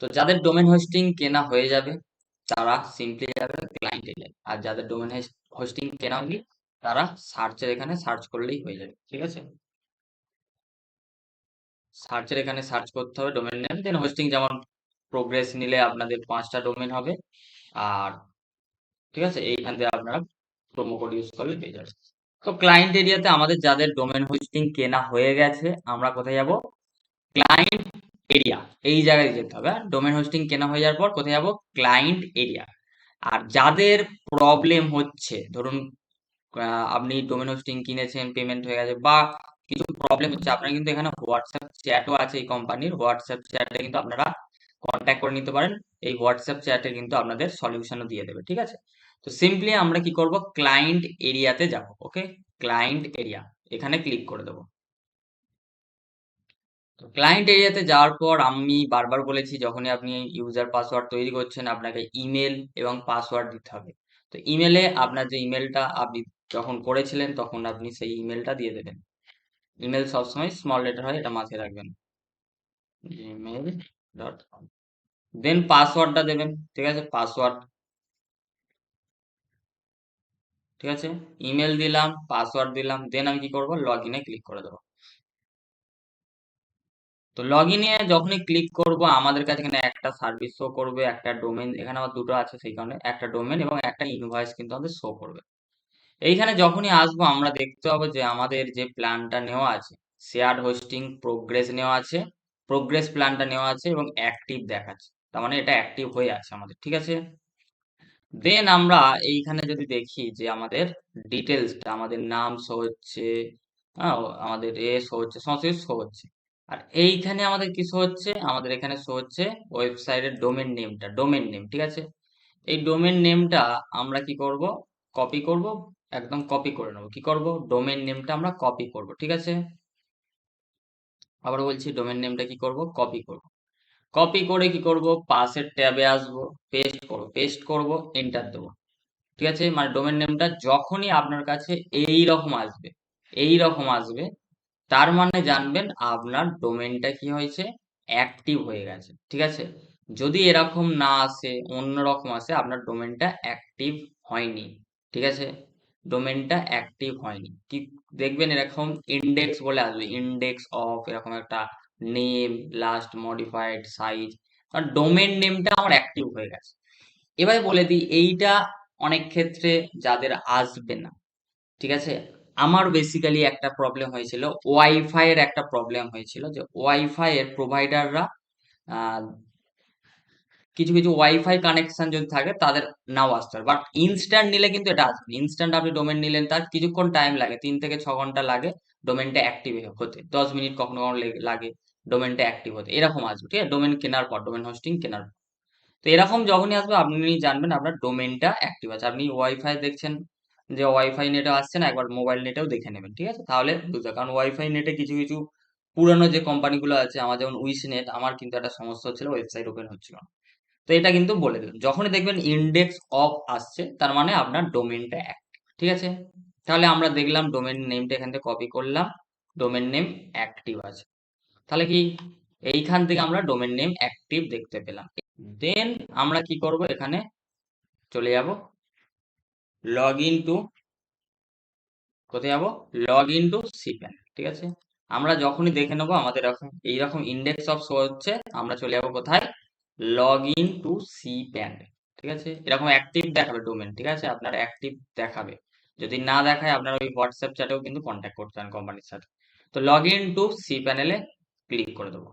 তো যাদের domain hosting কেনা হয়ে যাবে তারা সিম্পলি যাবে ক্লায়েন্ট এরিয়ায়, আর যাদের ডোমেন হোস্টিং কেনা হয়নি তারা সার্চের এখানে সার্চ করলেই হয়ে যাবে। ঠিক আছে, সার্চের এখানে সার্চ করতে হবে ডোমেন নেম, দেন হোস্টিং, যেমন প্রোগ্রেস নিলে আপনাদের 5টা ডোমেন হবে। আর ঠিক আছে, এইখান থেকে আপনারা প্রোমো কোড ইউজ করলে পেয়ে যাবেন। তো ক্লায়েন্ট এরিয়াতে আমাদের যাদের ডোমেন হোস্টিং কেনা হয়ে গেছে, আমরা কোথায় যাব? ক্লায়েন্ট এরিয়া, এই জায়গায় যেতে হবে। ডোমেন হোস্টিং কেনা হয়ে যাওয়ার পর কোথায় যাব? Client area. আর যাদের প্রবলেম হচ্ছে, ধরুন আপনি ডোমেন হোস্টিং কিনেছেন, পেমেন্ট হয়ে গেছে, বা কিছু প্রবলেম হচ্ছে, আপনারা কিন্তু এখানে হোয়াটসঅ্যাপ চ্যাটও আছে, এই কোম্পানির হোয়াটসঅ্যাপ চ্যাটে কিন্তু আপনারা কন্ট্যাক্ট করে নিতে পারেন। এই হোয়াটসঅ্যাপ চ্যাটে কিন্তু আপনাদের সলিউশনও দিয়ে দেবে। ঠিক আছে, তো সিম্পলি আমরা কি করব? ক্লায়েন্ট এরিয়াতে যাব। ওকে, ক্লায়েন্ট এরিয়া, এখানে ক্লিক করে দেবো। তো ক্লায়েন্ট এরিয়াতে যাওয়ার পর আমি বারবার বলেছি, যখনই আপনি ইউজার পাসওয়ার্ড তৈরি করছেন আপনাকে ইমেল এবং পাসওয়ার্ড দিতে হবে। তো ইমেলে আপনার যে ইমেলটা আপনি যখন করেছিলেন তখন আপনি সেই ইমেলটা দিয়ে দেবেন। ইমেল সবসময় স্মল লেটার হয়, এটা মাথায় রাখবেন, gmail.com। দেন পাসওয়ার্ডটা দেবেন। ঠিক আছে, পাসওয়ার্ড, ঠিক আছে, ইমেল দিলাম, পাসওয়ার্ড দিলাম, দেন আমি কি করব? লগ ইনে ক্লিক করে দেবো। তো লগ ইনে যখনই ক্লিক করব আমাদের কাছে এখানে একটা সার্ভিস শো করবে, একটা ডোমেন, এখানে আমার দুটো আছে সেই কারণে একটা ডোমেন এবং একটা ইনভয়েস কিন্তু আমাদের শো করবে। এইখানে যখনই আসবো আমরা দেখতে পাবো যে আমাদের যে প্ল্যানটা নেওয়া আছে, শেয়ার হোস্টিং প্রোগ্রেস নেওয়া আছে, প্রোগ্রেস প্ল্যানটা নেওয়া আছে এবং অ্যাক্টিভ দেখাচ্ছে, তার মানে এটা অ্যাক্টিভ হয়ে আছে আমাদের। ঠিক আছে, দেন আমরা এইখানে যদি দেখি যে আমাদের ডিটেলসটা, আমাদের নাম শো হচ্ছে, হ্যাঁ, আমাদের শো হচ্ছে, সমস্ত কিছু শো হচ্ছে। আর এইখানে আমাদের কি শো হচ্ছে? আমাদের এখানে শো হচ্ছে ওয়েবসাইটের ডোমেন নেমটা, ডোমেন নেম। ঠিক আছে, এই ডোমেন নেমটা আমরা কি করব? কপি করব, একদম কপি করে নেব। কি করব? ডোমেন নেমটা আমরা কপি করব। ঠিক আছে, আবার বলছি ডোমেন নেমটা কি করব? কপি করব। কপি করে কি করব? পাশের ট্যাবে আসবো, পেস্ট করব, পেস্ট করব, এন্টার দেবো। ঠিক আছে, মানে ডোমেন নেমটা যখনই আপনার কাছে এই রকম আসবে, এই রকম আসবে, তার মানে জানবেন আপনার ডোমেনটা কি হয়েছে? অ্যাক্টিভ হয়ে গেছে। ঠিক আছে, যদি এরকম না আসে, অন্য রকম আসে, আপনার ডোমেনটা অ্যাক্টিভ হয়নি। ঠিক আছে, ডোমেনটা অ্যাক্টিভ হয়নি। কি দেখবেন? এরকম ইন্ডেক্স বলে আসবে, ইন্ডেক্স অফ, এরকম একটা নেম, লাস্ট মডিফাইড সাইজ, কারণ ডোমেন নেমটা আমার অ্যাক্টিভ হয়ে গেছে। এবারে বলে দিই, এইটা অনেক ক্ষেত্রে যাদের আসবে না। ঠিক আছে, আমার বেসিক্যালি একটা প্রবলেম হয়েছিল, ওয়াইফাই এর একটা প্রবলেম হয়েছিল, যে ওয়াইফাই এর প্রোভাইডাররা কিছু কিছু ওয়াইফাই কানেকশন যদি থাকে তাদের নাও আসতে পারে, বাট ইনস্ট্যান্ট নিলে কিন্তু এটা আসবে। ইনস্ট্যান্ট আপনি ডোমেন নিলেন, তার কিছুক্ষণ টাইম লাগে, 3 থেকে 6 ঘন্টা লাগে ডোমেনটা অ্যাক্টিভ হতে, 10 মিনিট কখনো কখনো লাগে ডোমেনটা অ্যাক্টিভ হতে, এরকম আসবে। ঠিক আছে, ডোমেন কেনার পর, ডোমেন হোস্টিং কেনার পর। তো এরকম যখনই আসবে আপনি জানবেন আপনার ডোমেনটা অ্যাক্টিভ আছে। আপনি ওয়াইফাই দেখছেন যে ওয়াইফাই নেটে আসছে না, একবার মোবাইল নেটেও দেখে নেবেন। ঠিক আছে, তাহলে বুঝতে, কারণ ওয়াইফাই নেটে কিছু কিছু পুরানো যে কোম্পানিগুলো আছে, আমার যেমন উইশ নেট, আমার কিন্তু একটা সমস্যা হচ্ছিল, ওয়েবসাইট ওপেন হচ্ছিল না। তো এটা কিন্তু বলে দিলাম, যখনই দেখবেন ইন্ডেক্স অফ আসছে তার মানে আপনার ডোমেনটা অ্যাক্টিভ। ঠিক আছে, তাহলে আমরা দেখলাম ডোমেন নেমটা এখান থেকে কপি করলাম, ডোমেন নেম অ্যাক্টিভ আছে। তাহলে কি এইখান থেকে আমরা ডোমেন নেম অ্যাক্টিভ দেখতে পেলাম। দেন আমরা কি করব? এখানে চলে যাব, লগ ইন টু, কোথায় যাব? Log in to cPanel. ঠিক আছে, আমরা যখনই দেখে নেবো আমাদের এখন এইরকম ইন্ডেক্স অফ শো হচ্ছে, আমরা চলে যাব কোথায়? Log in to cPanel. ঠিক আছে, এরকম অ্যাক্টিভ দেখাবে ডোমেন। ঠিক আছে, আপনার অ্যাক্টিভ দেখাবে। যদি না দেখায় আপনার ওই হোয়াটসঅ্যাপ চ্যাটেও কিন্তু কন্ট্যাক্ট করতে পারেন কোম্পানির সাথে। তো লগ ইন টু সি প্যানেলে ক্লিক করে দেবো।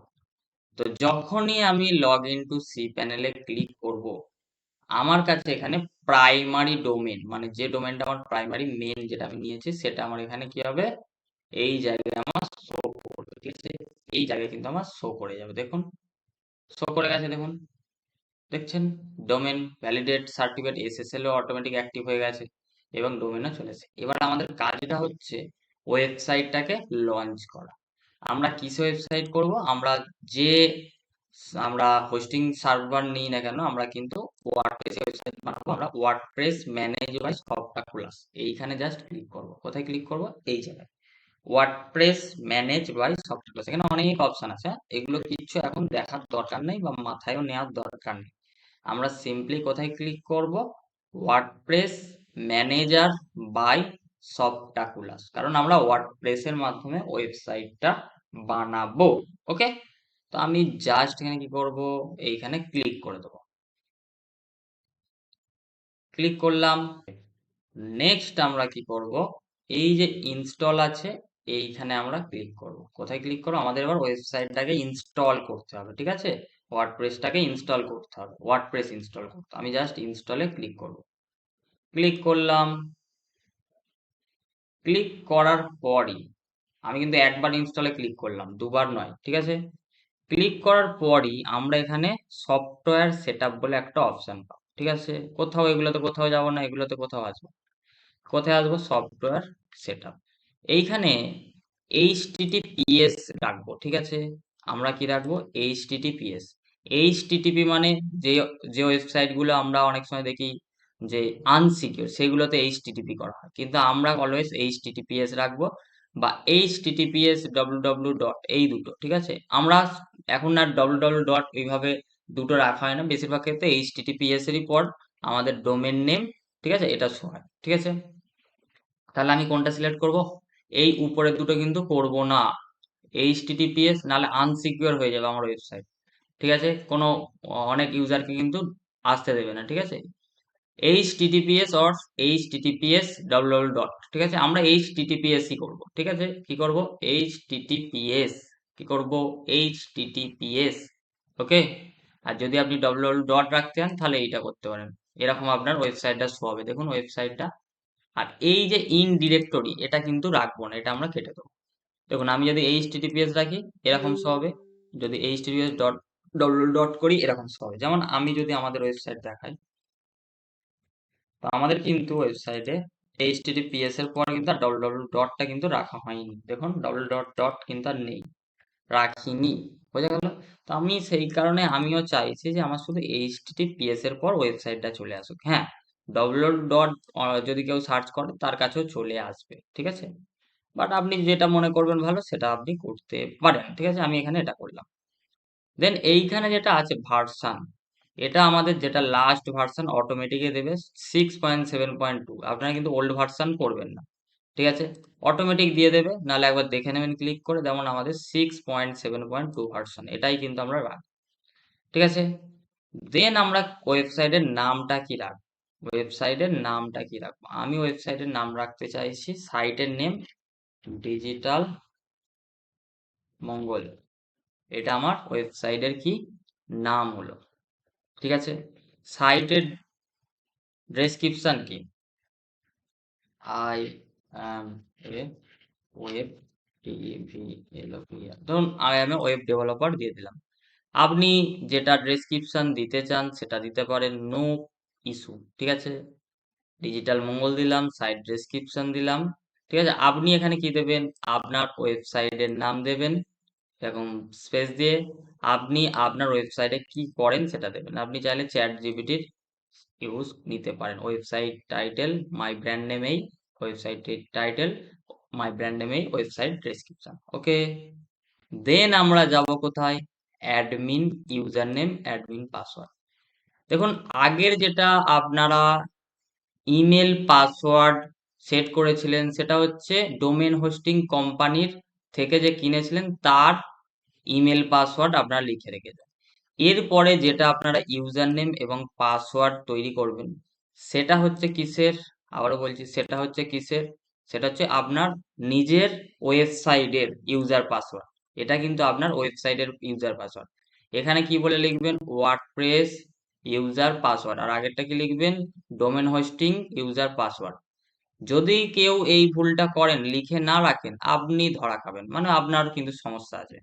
তো যখনই আমি লগ ইন টু সি প্যানেলে ক্লিক করব, আমার কাছে এখানে প্রাইমারি ডোমেন, মানে যে ডোমেনটা আমার প্রাইমারি মেন যেটা আমি নিয়েছি, সেটা আমার এখানে কি হবে? এই জায়গায় আমার শো করবে। ঠিক আছে, এই জায়গায় কিন্তু আমার শো করে যাবে, দেখুন শো করে গেছে, দেখুন, দেখছেন? ডোমেন ভ্যালিডেট সার্টিফিকেট এসএসএল ও অটোমেটিক অ্যাক্টিভ হয়ে গেছে এবং ডোমেনও চলেছে। এবার আমাদের কাজটা হচ্ছে ওয়েবসাইটটাকে লঞ্চ করা। আমরা কিসে ওয়েবসাইট করব? আমরা যে আমরা হোস্টিং সার্ভার নিই না কেন, আমরা কিন্তু ওয়ার্ডপ্রেস ওয়েবসাইট বানাবো। আমরা ওয়ার্ডপ্রেস ম্যানেজ বাই সফটটা ক্লাস, এইখানে জাস্ট ক্লিক করব। কোথায় ক্লিক করব? এই জায়গায়। ওয়ার্ডপ্রেস ম্যানেজ বাই সফটওয়্যার, এখানে অনেক অপশন আছে, এগুলো কিছু এখন দেখার দরকার নেই বা মাথায়ও নেওয়ার দরকার নেই। আমরা সিম্পলি কোথায় ক্লিক করব, ওয়ার্ডপ্রেস ম্যানেজার বাই সফটাকুলাস, কারণ আমরা ওয়ার্ডপ্রেসের মাধ্যমে ওয়েবসাইটটা বানাবো। ওকে, তো আমি জাস্ট এখানে কি করব, এইখানে ক্লিক করে দেবো, ক্লিক করলাম। নেক্সট আমরা কি করব, এই যে ইনস্টল আছে এইখানে আমরা ক্লিক করব। কোথায় ক্লিক করব, আমাদের এবার ওয়েবসাইটটাকে ইনস্টল করতে হবে, ঠিক আছে, ওয়ার্ডপ্রেসটাকে ইনস্টল করতে হবে, ওয়ার্ডপ্রেস ইনস্টল করতে, আমি জাস্ট ইনস্টলে ক্লিক করব, ক্লিক করলাম। ক্লিক করার পরই, আমি কিন্তু একবার ইনস্টলে ক্লিক করলাম, দুবার নয়, ঠিক আছে। ক্লিক করার পরই আমরা এখানে সফটওয়্যার সেটআপ বলে একটা অপশন পাবো, ঠিক আছে। কোথাও এগুলোতে কোথাও যাব না, এগুলোতে কোথাও আসবো, কোথায় আসবো, সফটওয়্যার সেটআপ। এইখানে এইচটিটিপিএস রাখবো, ঠিক আছে। আমরা কি রাখবো, এইচটিটিপিএস। এইচটিটিপি মানে যে যে ওয়েবসাইট গুলো আমরা অনেক সময় দেখি যে আনসিকিউর, সেগুলোতে এইচটিটিপি করা হয়, কিন্তু আমরা অলওয়েজ এইচটিটিপিএস রাখবো, বা এইচটিটিপিএস www ডট, এই দুটো, ঠিক আছে। আমরা এখন আর www ডট এইভাবে দুটো রাখা হয় না, বেশিরভাগ ক্ষেত্রে এইচটিটিপিএস এরই পর আমাদের ডোমেন নেম, ঠিক আছে, এটা শো হয়, ঠিক আছে। তাহলে আমি কোনটা সিলেক্ট করব, এই উপরের দুটো কিন্তু করব না, এইচটিটিপিএস, নাহলে আনসিকিউর হয়ে যাবে আমার ওয়েবসাইট, ঠিক আছে, কোনো অনেক ইউজারকে কিন্তু আসতে দেবে না, ঠিক আছে। HTTPS or HTTPS www dot, ঠিক আছে, আমরা এইচটিটিপিএস ই করব, ঠিক আছে, কি করব, এইচটিটিপিএস, কি করব, এইচটিটিপিএস। ওকে, আর যদি আপনি www ডট রাখতে চান তাহলে এইটা করতে পারেন, এরকম আপনার ওয়েবসাইটটা শো হবে, দেখুন ওয়েবসাইটটা। আর এই যে ইন ডিরেক্টরি, এটা কিন্তু রাখবো না, এটা আমরা কেটে দেবো। দেখুন আমি যদি এইচটিটিপিএস রাখি এরকম শো হবে, যদি এইচটিটিপিএস ডট ডব্লিউ ডট করি এরকম শো হবে। যেমন আমি যদি আমাদের ওয়েবসাইট দেখাই, তো আমাদের কিন্তু ওয়েবসাইটে এইচটিটিপিএস এর পর কিন্তু আর ডব্লিউ ডটটা কিন্তু রাখা হয়নি, দেখুন ডব্লিউ ডট ডট কিন্তু আর নেই, রাখিনি, বোঝা গেল। তো আমি সেই কারণে আমিও চাইছি যে আমার শুধু এইচটিটিপিএস এর পর ওয়েবসাইটটা চলে আসুক। হ্যাঁ, ডব্লিউ ডট যদি কেউ সার্চ করে তার কাছেও চলে আসবে, ঠিক আছে, বাট আপনি যেটা মনে করবেন ভালো সেটা আপনি করতে পারেন, ঠিক আছে, আমি এখানে এটা করলাম। দেন এইখানে যেটা আছে ভার্সান, এটা আমাদের যেটা লাস্ট ভার্সান অটোমেটিকে দেবে 6.7.2, আপনারা কিন্তু ওল্ড ভার্সান করবেন না, ঠিক আছে, অটোমেটিক দিয়ে দেবে, নাহলে একবার দেখে নেবেন ক্লিক করে, যেমন আমাদের 6.7.2 ভার্সন, এটাই কিন্তু আমরা রাখবো, ঠিক আছে। দেন আমরা ওয়েবসাইটের নামটা কি রাখবো, ওয়েবসাইটের নামটা কি রাখবো, আমি ওয়েবসাইটের নাম রাখতে চাইছি সাইটের নেম ডিজিটাল মঙ্গল, এটা আমার ওয়েবসাইটের কি নাম হলো, ঠিক আছে। সাইটের ডেসক্রিপশন কি, I am a web developer, ধরুন I am a web developer দিয়ে দিলাম। আপনি যেটা ডেসক্রিপশন দিতে চান সেটা দিতে পারেন, নো ইস্যু, ঠিক আছে। ডিজিটাল মঙ্গল দিলাম, সাইট ডেসক্রিপশন দিলাম, ঠিক আছে। আপনি এখানে কি দেবেন, আপনার ওয়েবসাইটের নাম দেবেন, এরকম স্পেস দিয়ে আপনি আপনার ওয়েবসাইটে কি করেন সেটা দেবেন। আপনি চাইলে চ্যাট জিপিটির ইউজ নিতে পারেন, website title my brand name এই, website title my brand name এই, ওয়েবসাইট ডেসক্রিপশন, ওকে। দেন আমরা যাব কোথায়, admin user name admin password. দেখুন আগের যেটা আপনারা ইমেল পাসওয়ার্ড সেট করেছিলেন সেটা হচ্ছে ডোমেন হোস্টিং কোম্পানির থেকে যে কিনেছিলেন তার ইমেল পাসওয়ার্ড আপনারা লিখে রেখে দেন। এরপরে যেটা আপনারা ইউজার নেম এবং পাসওয়ার্ড তৈরি করবেন সেটা হচ্ছে কিসের, আবারও বলছি সেটা হচ্ছে কিসের, সেটা হচ্ছে আপনার নিজের ওয়েবসাইটের ইউজার পাসওয়ার্ড, এটা কিন্তু আপনার ওয়েবসাইটের ইউজার পাসওয়ার্ড। এখানে কি বলে লিখবেন, ওয়ার্ডপ্রেস ইউজার পাসওয়ার্ড, আর আগেরটা কি লিখবেন, ডোমেন হোস্টিং ইউজার পাসওয়ার্ড। যদি কেউ এই ভুলটা করেন, লিখে না রাখেন, আপনি ধরা খাবেন, মানে আপনার কিন্তু সমস্যা আছে।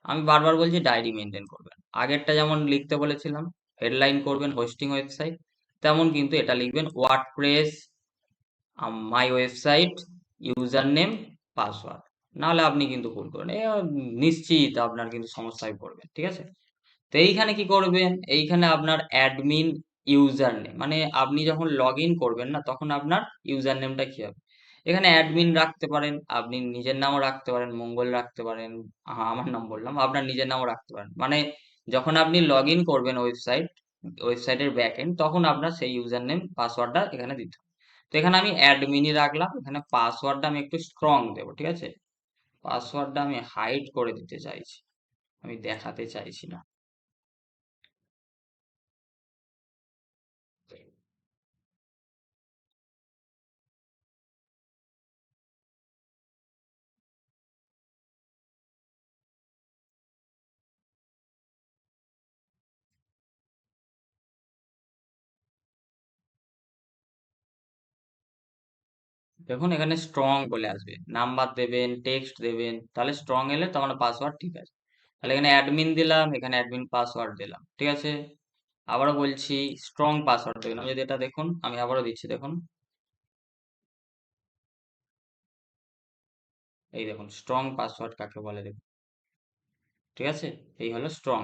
আমি বারবার বলছি ডায়েরি মেনটেন করবেন, আগেরটা যেমন লিখতে বলেছিলাম হেডলাইন করবেন হোস্টিং ওয়েবসাইট, তেমন কিন্তু এটা লিখবেন ওয়ার্ডপ্রেস মাই ওয়েবসাইট ইউজার নেম পাসওয়ার্ড, নাহলে আপনি কিন্তু ভুল করবেন, নিশ্চিত আপনার কিন্তু সমস্যায় পড়বেন, ঠিক আছে। তো এইখানে কি করবেন, এইখানে আপনার অ্যাডমিন ইউজার নেম, মানে আপনি যখন লগ ইন করবেন না তখন আপনার ইউজার নেমটা কি হবে, এখানে অ্যাডমিন রাখতে পারেন, আপনি নিজের নামও রাখতে পারেন, মঙ্গল রাখতে পারেন, আমার নাম বললাম, আপনার নিজের নামও রাখতে পারেন। মানে যখন আপনি লগ ইন করবেন ওয়েবসাইটের ব্যাক এন্ড, তখন আপনার সেই ইউজার নেম পাসওয়ার্ডটা এখানে দিতে হবে। তো এখানে আমি অ্যাডমিনই রাখলাম, এখানে পাসওয়ার্ডটা আমি একটু স্ট্রং দেবো, ঠিক আছে? পাসওয়ার্ডটা আমি হাইড করে দিতে চাইছি, আমি দেখাতে চাইছি না। দেখুন এখানে স্ট্রং বলে আসবে, নাম্বার দেবেন, টেক্সট দেবেন, তাহলে স্ট্রং এলে তোমার পাসওয়ার্ড ঠিক আছে। তাহলে এখানে অ্যাডমিন দিলাম, এখানে অ্যাডমিন পাসওয়ার্ড দিলাম, ঠিক আছে? আবারও বলছি, স্ট্রং পাসওয়ার্ড দেবেন। আমি যদি এটা দেখুন, আমি আবারও দিচ্ছি, দেখুন, এই দেখুন স্ট্রং পাসওয়ার্ড কাকে বলে দেখুন, ঠিক আছে? এই হলো স্ট্রং।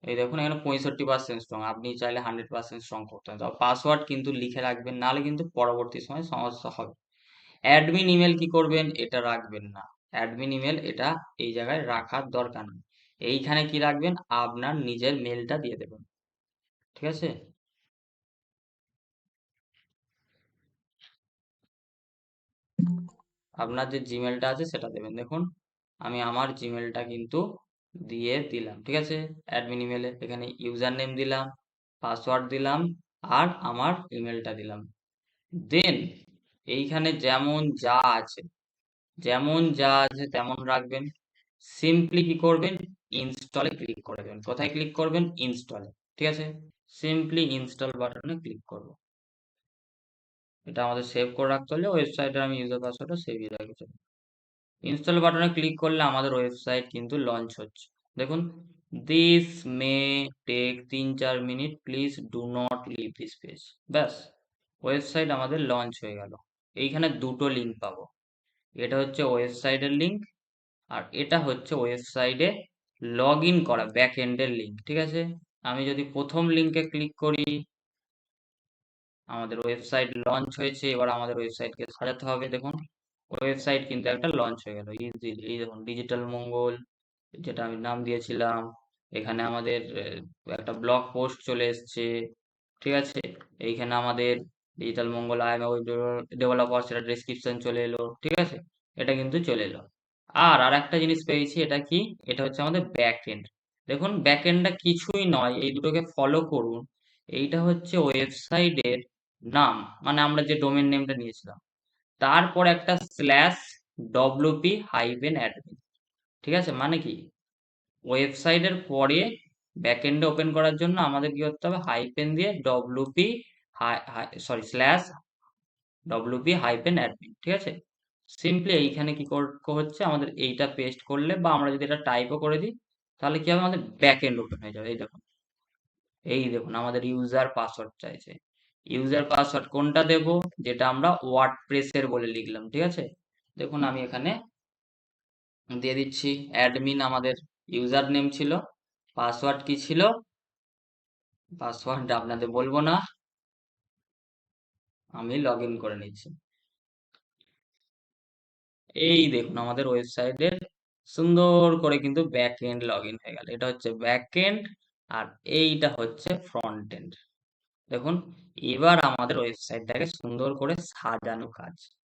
এই দেখুন এখানে 65% স্ট্রং, আপনি চাইলে 100% স্ট্রং করতে পারেন। পাসওয়ার্ড কিন্তু লিখে রাখবেন, নাহলে কিন্তু পরবর্তী সময় সমস্যা হবে। অ্যাডমিন ইমেল কি করবেন, এটা রাখবেন না। অ্যাডমিন ইমেল এটা এই জায়গায় রাখার দরকার নেই। এইখানে কি রাখবেন, আপনার নিজের মেলটা দিয়ে দেবেন, ঠিক আছে? আপনার যে জিমেলটা আছে সেটা দেবেন। দেখুন আমি আমার জিমেলটা কিন্তু দিয়ে দিলাম, ঠিক আছে? অ্যাডমিন ইমেলে এখানে ইউজার নেম দিলাম, পাসওয়ার্ড দিলাম, আর আমার ইমেলটা দিলাম। দেন এইখানে যেমন যা আছে তেমন রাখবেন। সিম্পলি কি করবেন, ইনস্টলে ক্লিক করে দেবেন। কোথায় ক্লিক করবেন, ইনস্টলে, ঠিক আছে? সিম্পলি ইনস্টল বাটনে ক্লিক করব। এটা আমাদের সেভ করে রাখতে হলে ওয়েবসাইটে আমি ইউজার পাসওয়ার্ডটা সেভই রাখছি। ইনস্টল বাটনে ক্লিক করলে আমাদের ওয়েবসাইট কিন্তু লঞ্চ হচ্ছে। দেখুন, this may take 3-4 minute, please do not leave this page. ব্যাস, ওয়েবসাইট আমাদের লঞ্চ হয়ে গেল। এইখানে দুটো লিঙ্ক পাবো, এটা হচ্ছে ওয়েবসাইটের লিঙ্ক, আর এটা হচ্ছে ওয়েবসাইটে লগ ইন করা ব্যাক এন্ডের লিঙ্ক, ঠিক আছে? আমি যদি প্রথম লিঙ্কে ক্লিক করি, আমাদের ওয়েবসাইট লঞ্চ হয়েছে। এবার আমাদের ওয়েবসাইটকে সাজাতে হবে। দেখুন ওয়েবসাইট কিন্তু একটা লঞ্চ হয়ে গেল ইজিলি। এই দেখুন ডিজিটাল মঙ্গল, যেটা আমি নাম দিয়েছিলাম, এখানে আমাদের একটা ব্লগ পোস্ট চলে এসছে, ঠিক আছে? এইখানে আমাদের digital Mangal I am web developer, সেটা ডেসক্রিপশন চলে এলো, ঠিক আছে? এটা কিন্তু চলে এলো। আর একটা জিনিস পেয়েছি, এটা কি, এটা হচ্ছে আমাদের ব্যাক এন্ড। দেখুন ব্যাক এন্ডটা কিছুই নয়, এই দুটোকে ফলো করুন। এইটা হচ্ছে ওয়েবসাইটের নাম, মানে আমরা যে ডোমেন নেমটা নিয়েছিলাম, তারপর একটা স্ল্যাশ wp-admin, ঠিক আছে? মানে কি, ওয়েবসাইটের পরে ব্যাকএন্ডে ওপেন করার জন্য আমাদের কি করতে হবে, হাইপেন দিয়ে wp-admin, ঠিক আছে? সিম্পলি এইখানে কি হচ্ছে, আমাদের এইটা পেস্ট করলে বা আমরা যদি এটা টাইপও করে দিই, তাহলে কি হবে, আমাদের ব্যাকএন্ড ওপেন হয়ে যাবে। এই দেখুন আমাদের ইউজার পাসওয়ার্ড চাইছে। ইউজার পাসওয়ার্ড কোনটা দেব, যেটা আমরা ওয়ার্ডপ্রেসের বলে লিখলাম, ঠিক আছে? দেখুন আমি এখানে দিয়ে দিচ্ছি, অ্যাডমিন আমাদের ইউজার নেম ছিল, পাসওয়ার্ড কি ছিল, পাসওয়ার্ড আপনাদের বলবো না, আমি লগ ইন করে নিচ্ছি। এই দেখুন আমাদের ওয়েবসাইটের সুন্দর করে কিন্তু ব্যাক এন্ড লগ ইন হয়ে গেল। এটা হচ্ছে ব্যাক এন্ড, আর এইটা হচ্ছে ফ্রন্ট এন্ড। দেখুন এবার আমাদের ওয়েবসাইটটাকে সুন্দর করে সাজানো কাজ।